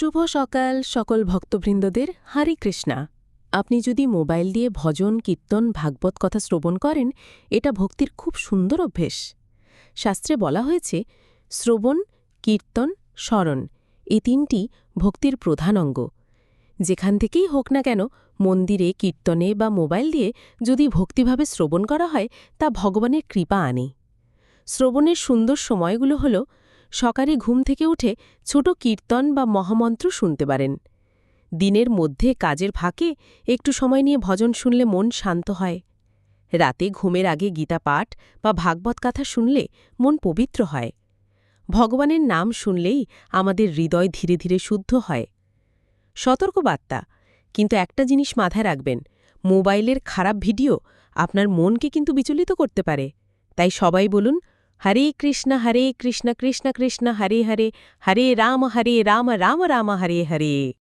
শুভ সকাল সকল ভক্তবৃন্দদের। হরে কৃষ্ণা। আপনি যদি মোবাইল দিয়ে ভজন কীর্তন ভাগবত কথা শ্রবণ করেন, এটা ভক্তির খুব সুন্দর অভ্যেস। শাস্ত্রে বলা হয়েছে শ্রবণ, কীর্তন, স্মরণ এই তিনটি ভক্তির প্রধান অঙ্গ। যেখান থেকেই হোক না কেন, মন্দিরে, কীর্তনে বা মোবাইল দিয়ে যদি ভক্তিভাবে শ্রবণ করা হয়, তা ভগবানের কৃপা আনে। শ্রবণের সুন্দর সময়গুলো হল সকালে ঘুম থেকে উঠে ছোট কীর্তন বা মহামন্ত্র শুনতে পারেন। দিনের মধ্যে কাজের ফাঁকে একটু সময় নিয়ে ভজন শুনলে মন শান্ত হয়। রাতে ঘুমের আগে গীতা পাঠ বা ভাগবত কথা শুনলে মন পবিত্র হয়। ভগবানের নাম শুনলেই আমাদের হৃদয় ধীরে ধীরে শুদ্ধ হয়। সতর্কবার্তা, কিন্তু একটা জিনিস মাথায় রাখবেন, মোবাইলের খারাপ ভিডিও আপনার মনকে কিন্তু বিচলিত করতে পারে। তাই সবাই বলুন, হরে কৃষ্ণ কৃষ্ণ কৃষ্ণ হরে হরে, হরে রাম রাম রাম হরে হরে।